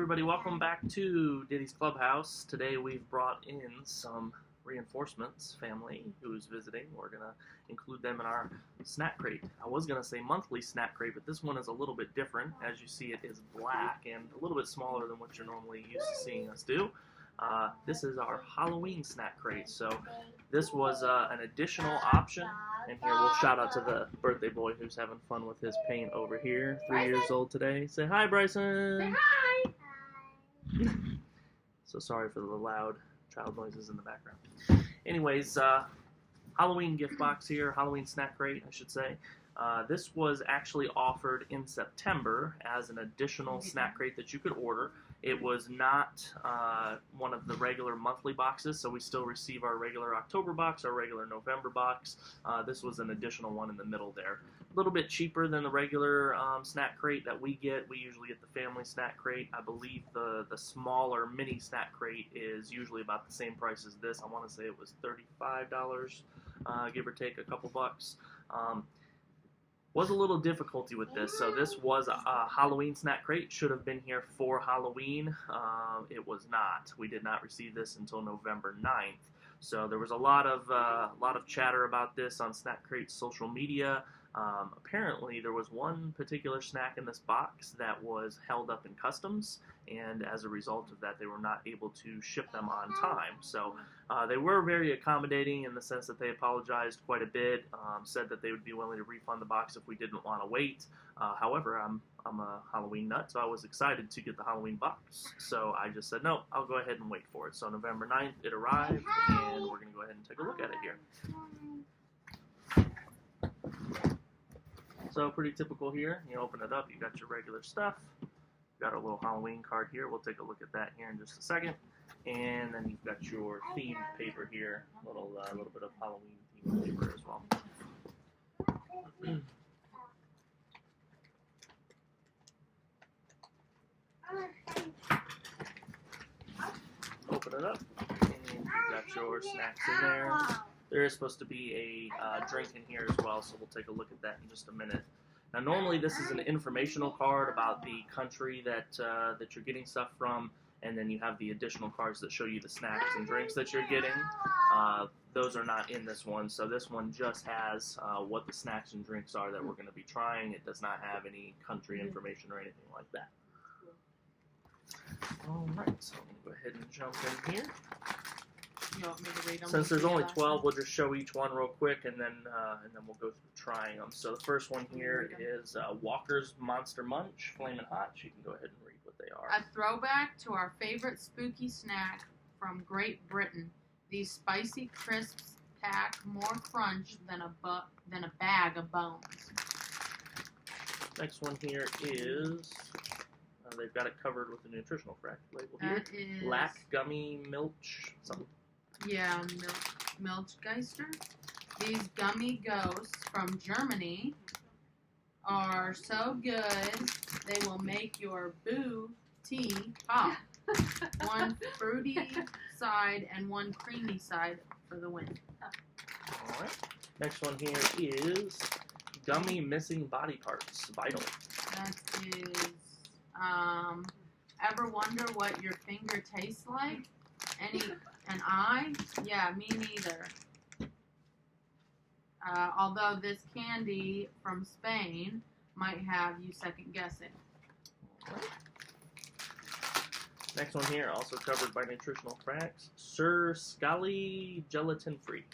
everybody, welcome back to Diddy's Clubhouse. Today we've brought in some reinforcements family who's visiting. We're going to include them in our snack crate. I was going to say monthly snack crate, but this one is a little bit different. As you see, it is black and a little bit smaller than what you're normally used to seeing us do. This is our Halloween snack crate. So this was an additional option. And here we'll shout out to the birthday boy who's having fun with his paint over here. 3 years old today. Say hi, Bryson. Say hi. So sorry for the loud child noises in the background. Anyways, Halloween gift box here, Halloween snack crate, I should say. This was actually offered in September as an additional snack crate that you could order. It was not one of the regular monthly boxes, so we still receive our regular October box, our regular November box. This was an additional one in the middle there. A little bit cheaper than the regular snack crate that we get. We usually get the family snack crate. I believe the smaller mini snack crate is usually about the same price as this. I want to say it was $35, give or take a couple bucks. Was a little difficulty with this. So this was a Halloween snack crate. Should have been here for Halloween. It was not. We did not receive this until November 9th. So there was a lot of chatter about this on Snack Crate's social media. Apparently there was one particular snack in this box that was held up in customs, and as a result of that they were not able to ship them on time. So they were very accommodating in the sense that they apologized quite a bit, said that they would be willing to refund the box if we didn't want to wait. However, I'm a Halloween nut, so I was excited to get the Halloween box. So I just said, no, I'll go ahead and wait for it. So November 9th it arrived, and we're going to go ahead and take a look at it here. So pretty typical here. You open it up, you got your regular stuff. Got a little Halloween card here. We'll take a look at that here in just a second. And then you've got your themed paper here, a little bit of Halloween themed paper as well. Open it up, and you've got your snacks in there. There is supposed to be a drink in here as well, so we'll take a look at that in just a minute. Now, normally this is an informational card about the country that you're getting stuff from, and then you have the additional cards that show you the snacks and drinks that you're getting. Those are not in this one, so this one just has what the snacks and drinks are that we're going to be trying. It does not have any country information or anything like that. All right, so I'm going to go ahead and jump in here. You want me to read them? Since there's only 12, we'll just show each one real quick, and then we'll go through trying them. So the first one here is Walker's Monster Munch, Flamin' Hot. You can go ahead and read what they are. A throwback to our favorite spooky snack from Great Britain. These spicy crisps pack more crunch than a bag of bones. Next one here is they've got it covered with the nutritional fact label here. That is Black Gummy Milch something. Yeah, Milchgeister. These gummy ghosts from Germany are so good they will make your boo tea pop. One fruity side and one creamy side for the win. All right. Next one here is Gummy Missing Body Parts, Vital. That is, ever wonder what your finger tastes like? An eye? Yeah, me neither. Although this candy from Spain might have you second guessing. Right. Next one here, also covered by nutritional facts. Sir Scally Gelatin Free.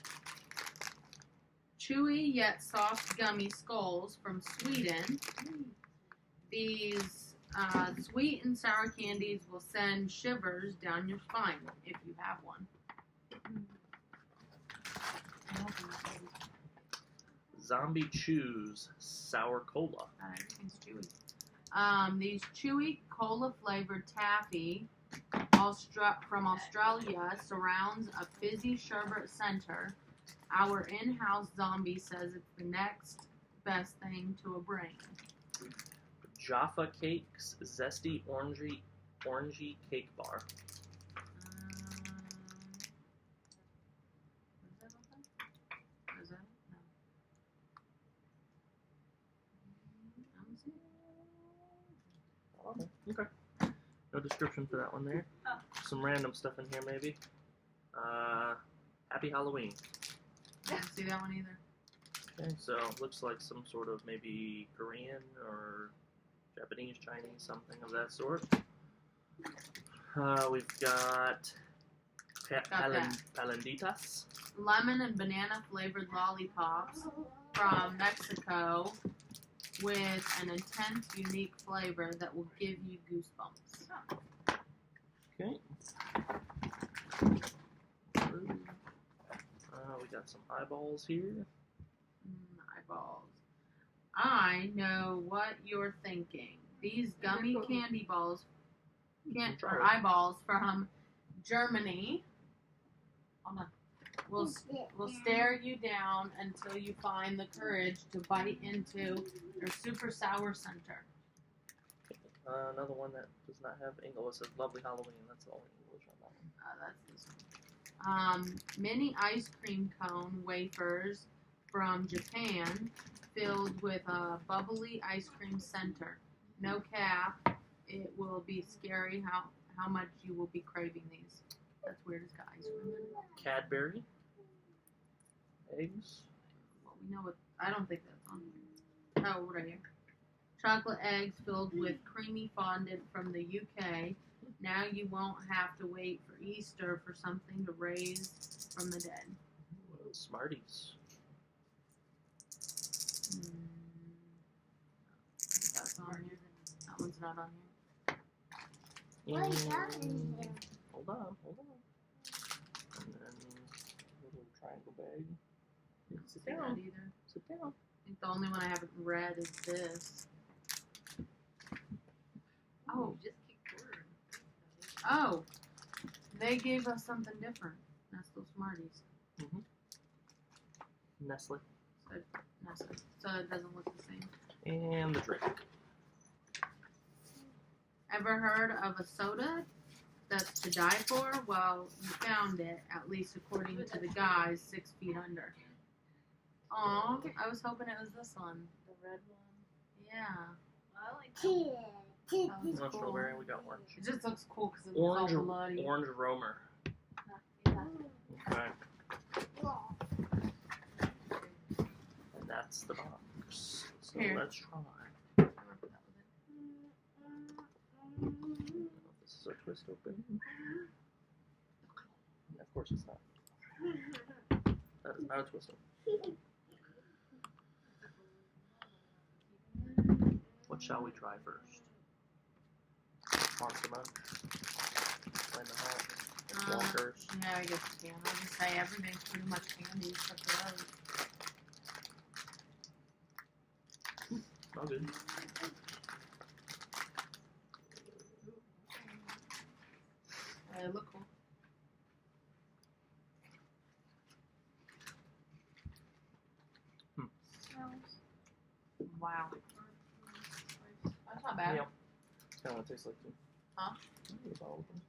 Chewy yet soft gummy skulls from Sweden. These sweet and sour candies will send shivers down your spine if you have one. Zombie Chews Sour Cola. Everything's chewy. These chewy cola-flavored taffy from Australia surrounds a fizzy sherbet center. Our in-house zombie says it's the next best thing to a brain. Jaffa Cakes Zesty Orangey Cake Bar. Is that no. Okay. No description for that one there. Oh. Some random stuff in here maybe. Happy Halloween. Didn't see that one either. Okay, so looks like some sort of maybe Korean or Japanese, Chinese, something of that sort. We've got palanditas. Lemon and banana flavored lollipops from Mexico with an intense, unique flavor that will give you goosebumps. Okay. We got some eyeballs here. Eyeballs. I know what you're thinking. These gummy candy balls or eyeballs from Germany will stare you down until you find the courage to bite into their super sour center. Another one that does not have English. It says Lovely Halloween. That's all English on that one. That's this one. Mini ice cream cone wafers from Japan filled with a bubbly ice cream center. No cap. It will be scary how much you will be craving these. That's weird. It's got ice cream in it. Cadbury. Eggs. Well, we know what. I don't think that's on here. Oh, right here. Chocolate eggs filled with creamy fondant from the UK. Now you won't have to wait for Easter for something to raise from the dead. Smarties. That's on here. That one's not on here. What is that in here? Hold on. And then a little triangle bag. Sit See that down. either. Sit down. I think the only one I haven't read is this. Oh, Just keep word. oh, they gave us something different. Nestle Smarties. Nestle. So it doesn't look the same. And the drink. Ever heard of a soda that's to die for? Well, you found it, at least according to the guys 6 feet under. Aw, I was hoping it was this one. The red one. Yeah. I like that. That was No cool. strawberry. We got orange. It just looks cool because it's all bloody. Orange roamer. Yeah. Okay. And that's the box. So Here. let's try. I don't know if that was it. This is our twist open. Of course it's not. That is not a twist open. What shall we try first? Monster Munch. Flamin' Hot. Walkers. Yeah, I guess you can. I'll just say everything's pretty much candy except for those. All good. They look cool. Wow. That's not bad. Yeah. It's kind of what it tastes like too. Huh? It's all open.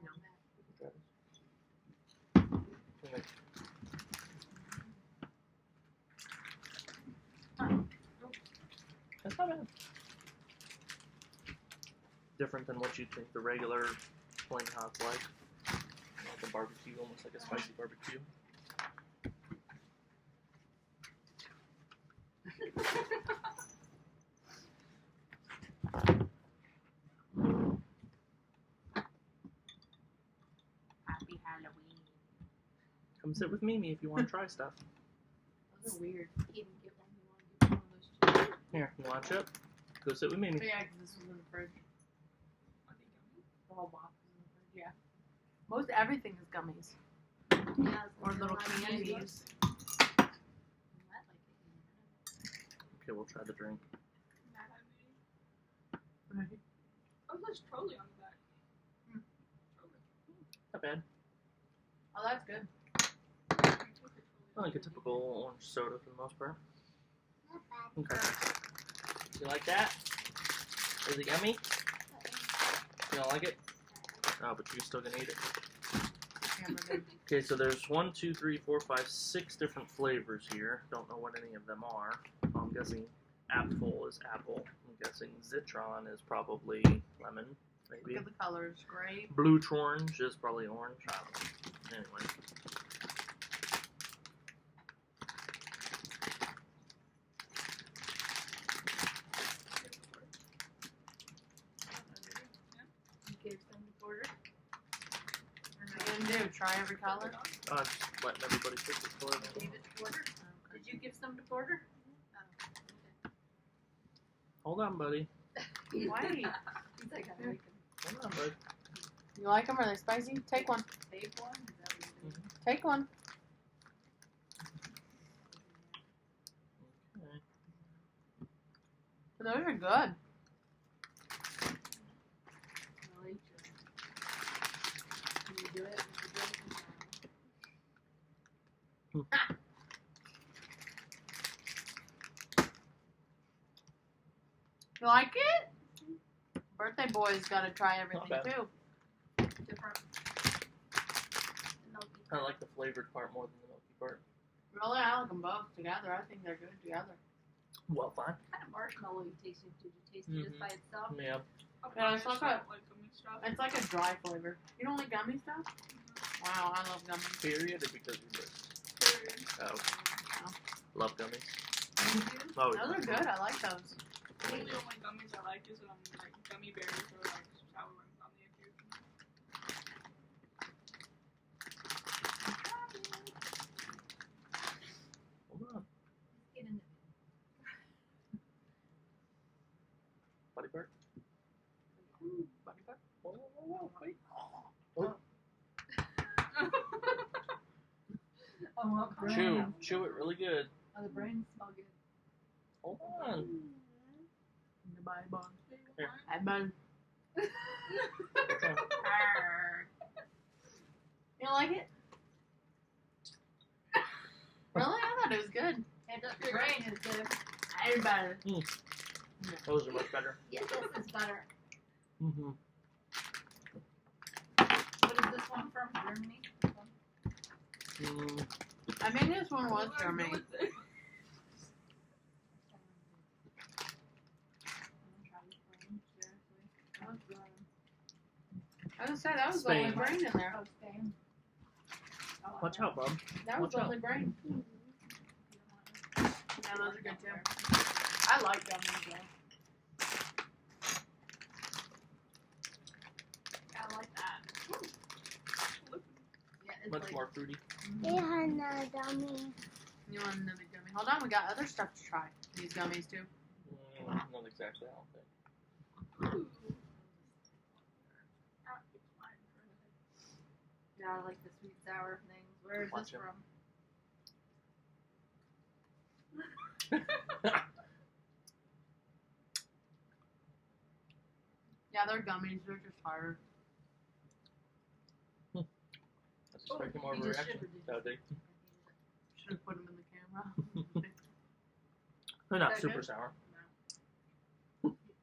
No. Try this. Okay. That's not bad. Different than what you'd think the regular Flamin' Hot's like. Like a barbecue, almost like a spicy barbecue. Happy Halloween. Come sit with Mimi if you want to try stuff. Those are weird. You can get one. You want to get one of those too. Here, you want a chip? Go sit with Mimi. But yeah, because this was in the fridge. Are they gummy? The whole box is in the fridge. Yeah. Most everything is gummies. Yeah. Or little candies. Okay, we'll try the drink. Oh, there's Trolley on the back. Not bad. Oh, that's good. Like a typical orange soda for the most part. Not bad. Okay. You like that? Is it yummy? You don't like it? Oh, but you're still gonna eat it. Yeah, but good. Okay, so there's 1, 2, 3, 4, 5, 6 different flavors here. Don't know what any of them are. I'm guessing Apple is apple. I'm guessing Zitron is probably lemon. Maybe. Look at the colors. Grape. Blue to orange is probably orange. I don't know. Anyway. You gave some to Porter. What are you gonna do? Try every color? Just letting everybody pick the color. Gave it to Porter. Okay. Did you give some to Porter? Oh, Hold on, buddy. okay. Wait. He's like, I like him. Hold on, bud. You like them? Are they spicy? Take one. Take one? Is that what you did? Take one. Okay. Those are good. Really? Can you do it? You like it? Birthday boy's gotta try everything bad. too. Different. I like the flavored part more than the milky part. Really, I like them both together. I think they're good together. Well, fine. Kind of marshmallow tasting. Did you taste it just by itself? Yeah. Yeah, it's like a- gummy stuff. It's like a dry flavor. You don't like gummy stuff? Wow, I love gummies. Period or because you did? Oh, Oh. love gummies. Thank Oh, Those are good. I like those. The only gummies I like is like gummy bears or like sour on the occasion. Hold on. Get in Buddy part. Buddy part. Whoa, whoa, whoa, whoa, wait. Oh, Chew it really good. Oh, the brains smell good. Hold on. Bye, bye. Here. Bye, bye. You like it? Really? I thought it was good. And the brain is good. Everybody. Those are much better. Yeah, this is better. Mm-hmm. What is this one from? Germany? Mm, I think this one was Germany. I was gonna say that was the only Spain. brain in there. Oh, Spain. watch out, bub. That was Watch the out. only brain. Yeah, those are good too. I like gummies though. Yeah, I like that. Yeah, it's Much like, more fruity. You want another gummy? Hold on, we got other stuff to try. These gummies too. Not exactly, I don't think. ooh. Ah, it's fine. Yeah, I like the sweet sour things. Where is Watch this it. from? Yeah, they're gummies. They're just hard. I was expecting more of a you just reaction. shivered, didn't That you? day. Should have put them in the camera. They're not Is that super good? sour.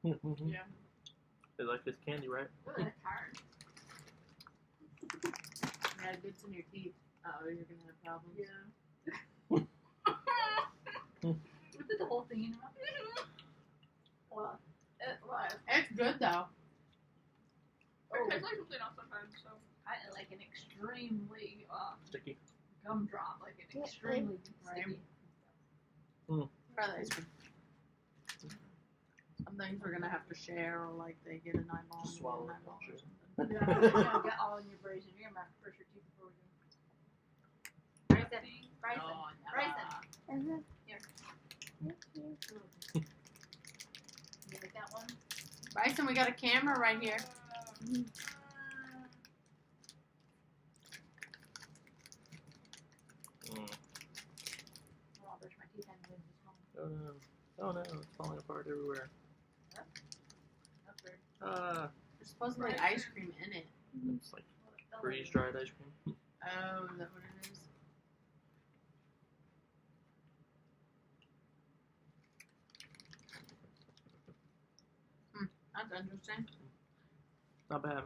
Yeah. They like this candy, right? Ooh, that's hard. Yeah, it gets in your teeth. Oh, you're gonna have problems. Yeah. We put the whole thing in your mouth. Well, it was. It's good though. Oh, It tastes like something else sometimes, so. I like an extremely Sticky. gumdrop, like an extremely Right. sticky. Try the ice cream. Some things we're gonna have to share, or like they get an eyeball. Just and we swallow get it, an eyeball don't or you? something. Yeah, get all in your braces. You're gonna have to brush your teeth before we do. Bryson, Oh, Bryson. no. Here. You like that one? Bryson, we got a camera right here. Mm. Well, I'll brush my teeth anyways this morning. Oh no. Oh no, it's falling apart everywhere. That's weird. There's supposedly ice cream in it. It's like freeze dried ice cream. Oh, is that what it is? That's interesting. Not bad.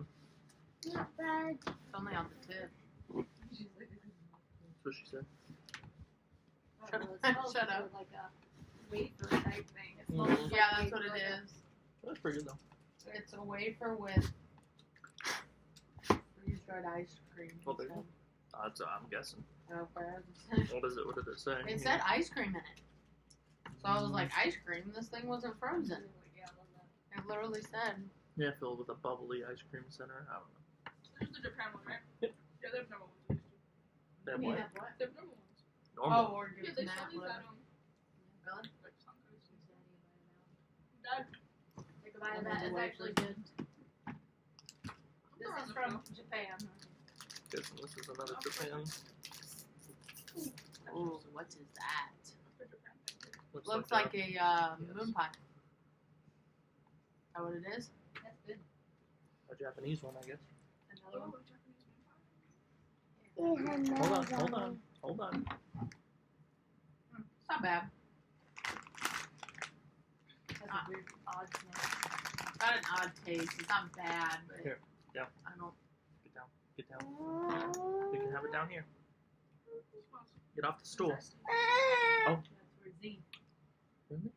Not bad. It's only on the tip. She's like, That's what she said. I don't know, it smells Shut up. like a wafer type thing. It smells Mhm. like Yeah, that's wafer, what it like a- is. That's pretty good though. It's a wafer with tried ice cream. Well, there's instead. I'm guessing. Okay. What is it? What did it say? It said ice cream in it. So I was like, ice cream? This thing wasn't frozen. Yeah, I love that. It literally said. Yeah, filled with a bubbly ice cream center. I don't know. There's the Japan one, right? Yep. Yeah, they have normal ones. They have You what? have what? They have normal ones. Normal. Oh, orange Yeah, juice they and sell that, these whatever. at Really? like Sanko's. Dad, Dad, take a bite of Well, that. the It's white actually one. good. This is from Japan. Guessing this is another Japan. Ooh, what is that? for Japan. Looks like a moon pie. Is that what it is? That's good. a Japanese one, I guess. Another one. Oh, Japanese one. Hold on. It's not bad. Has a weird, odd smell. Got an odd taste. It's not bad, but Here, yeah. I don't. Get down. We can have it down here. Get off the stool. That's for Z. Really?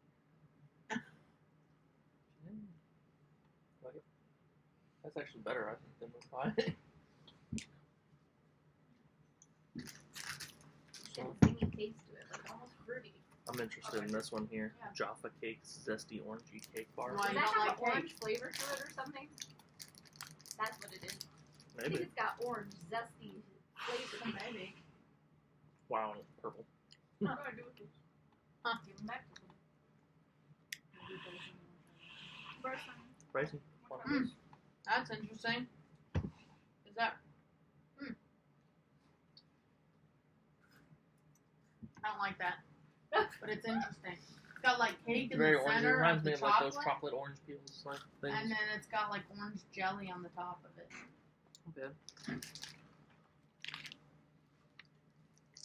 Like it? That's actually better, I think, than the pie. Got a zingy taste to it, like almost fruity. I'm interested in this one here. Yeah. Jaffa Cakes Zesty Orangey Cake Bar. Why Does you that don't have like an orange flavor to it or something? That's what it is. I think Maybe. it's got orange, zesty flavor. Maybe. Wow, purple. What do I do with this? Give them back to them. Bryson. Pricey. What Mm. else? That's interesting. Is that? I don't like that, but it's interesting. It's got like cake in Very the orangey. center Reminds of me the of like chocolate, those chocolate orange peels like things. and then it's got like orange jelly on the top of it. Not bad.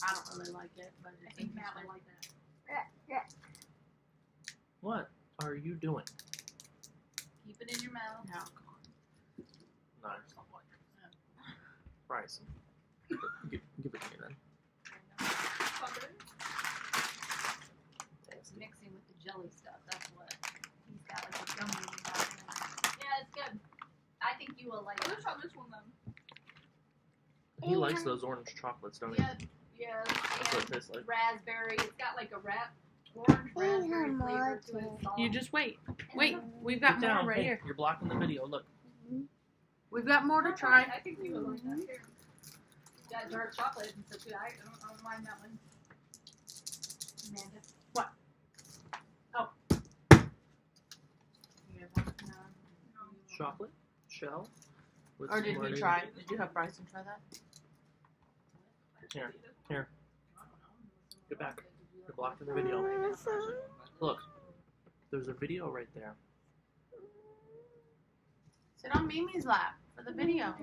I don't really like it, but I it's think Matt interesting. would like that. What are you doing? Keep it in your mouth. No. Nice. Bryson. Give it to me then. Sunday? It's mixing with the jelly stuff. That's what he's got, like a gummy in the back. Yeah, it's good. I think you will like Oh, it. let's try this one then. He likes those orange chocolates, don't he? Yeah, That's what it and tastes like. raspberry. It's got like a orange raspberry flavor to it. It's all- You just wait. Wait, we've got Get more down. right Hey, here. you're blocking the video. Look. We've got more to try. I think you would like that too. It's got dark chocolate and stuff too. I don't mind that one. Amanda. What? Oh. You have one? No. Chocolate shell. With Or did we Smarties. try? Did you have Bryson try that? Here. Get back. You're blocking the video. Look. There's a video right there. Sit on Mimi's lap for the video.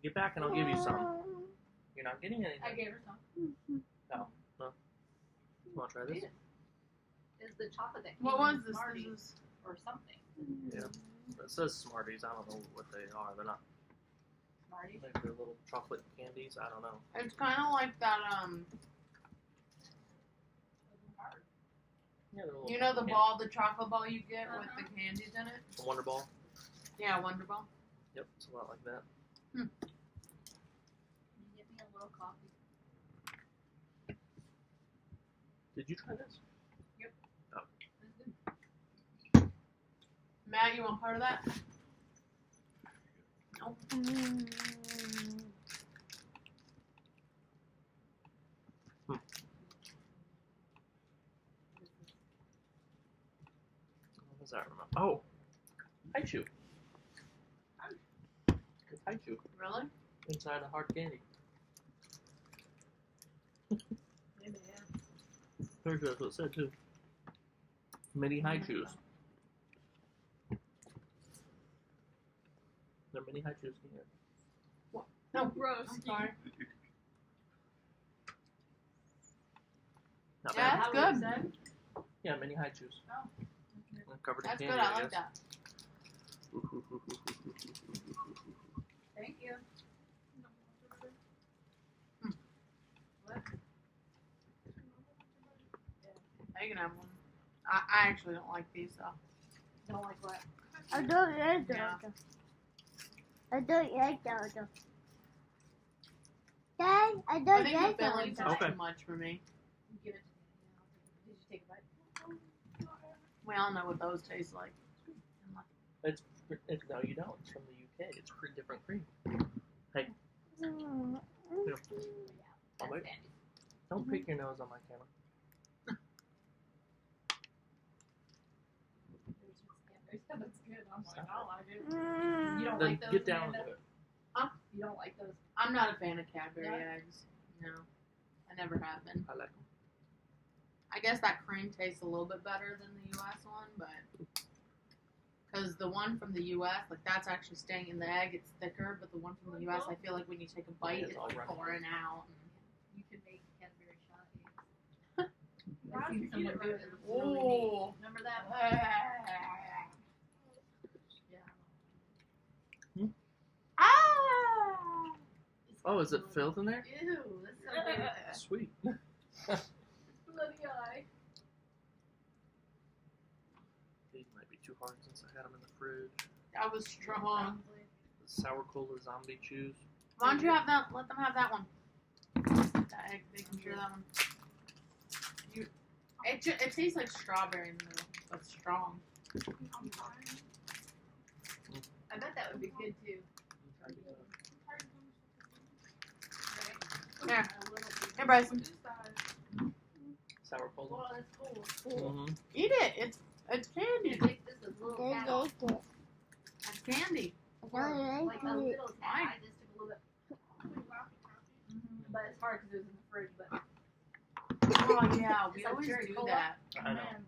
Get back and I'll give you some. You're not getting anything. I gave her some. You want to try this? Is the chocolate that came What in was this? Smarties This is or something? Yeah. It says Smarties. I don't know what they are. They're not. Smarties. Maybe they're little chocolate candies. I don't know. It's kind of like that. Yeah, they're little You know the candy- ball, the chocolate ball you get with the candies in it? The Wonder Ball. Yeah, Wonder Ball. Yep, it's a lot like that. Can you get me a little coffee? Did you try this? That's good. Matt, you want part of that? Nope. What was that? Oh, Haichu. It's Haichu Really? inside a hard candy. Maybe, yeah. Pretty sure that's what it said too. Mini Haichus. There are mini Haichus in here. No, Gross. I'm sorry. Not Yeah, bad. that's good. Yeah, mini Haichus. Oh. They're covered in That's candy, good. I like guess. that. Thank you. You can have one. I actually don't like these though. Don't like what? I don't like Yeah. I don't like those. Dad, I I don't think like the fillings those. are Okay. too much for me. Give it to me. Did you take a bite? We all know what those taste like. No, you don't. It's from the UK. It's different cream. Mm. Oh, wait. Don't pick your nose on my camera. That's good. I'm like, I like it. Mm. You don't Then like those, get down Amanda? to it. You don't like those? I'm not a fan of Cadbury No? eggs. No, I never have been. I like them. I guess that cream tastes a little bit better than the U.S. one, but because the one from the U.S. like that's actually staying in the egg, it's thicker. But the one from the U.S. I feel like when you take a bite, it's it's all running. pouring out. You can make Cadbury shot eggs. Why I've do you seen eat someone it do right it. It looks really neat. Remember that? Yeah. Ah! Oh, is it filled in there? Ew, that's so weird. Sweet. Bloody eye. These might be too hard since I had them in the fridge. That was strong. The sour cola zombie chews. Why don't you have that? Let them have that one. That egg, they can share that one. It tastes like strawberry in the middle, but strong. I'm fine. I bet that would be good too. Here. A little bit. Hey, Bryson. What is that? Sour cola. Well, that's cool. Mm-hmm. Eat it. It's candy. You take this as a little I cat. don't like it. It's candy. I don't Like a like it. little cat. I just took a little bit. But it's hard because it was in the fridge. But Oh yeah, we It's like always cherry do cola. that. I know. man,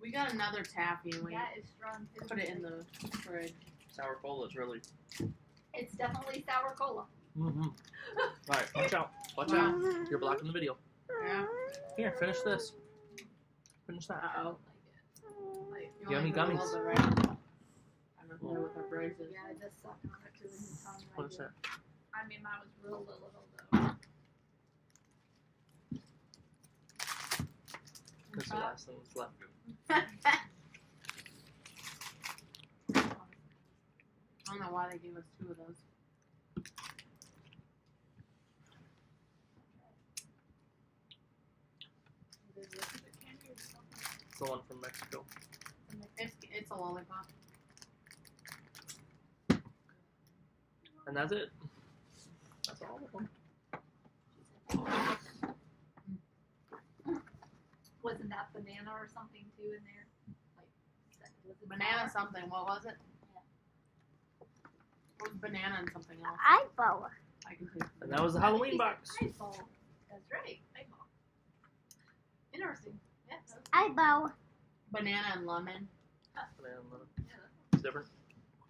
We got another taffy and we that is strong too. put it in the fridge. Sour cola is really. It's definitely sour cola. Mm-hmm. Alright, watch out. Watch out. You're blocking the video. Yeah. Here, finish this. Finish that. Uh oh. Like, You Yummy only put a gummies. little bit, right? I don't know what the braces. yeah, it does suck on it too in the tongue. What is that? I mean, mine was real little though. This is the last thing that's left. I don't know why they gave us 2 of those. It's the one from Mexico. It's a lollipop. And that's it. That's all of them. Wasn't that banana or something too in there? Like, was it Banana sour? something. What was it? It was banana and something else. Eyeball. I can see. And that was the Halloween box. Eyeball. That's right. Eyeball. Interesting. Yeah. that was- Eyeball. Banana and lemon. Banana and lemon. yeah, It's different.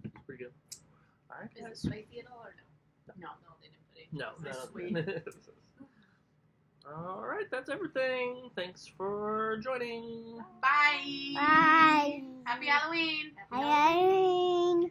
It's pretty good. Alright, Is it guys. spicy at all or no? No. No, they didn't put it. No, It's no. sweet. Alright, that's everything. Thanks for joining. Bye. Bye. Happy Halloween. Happy Halloween. Halloween.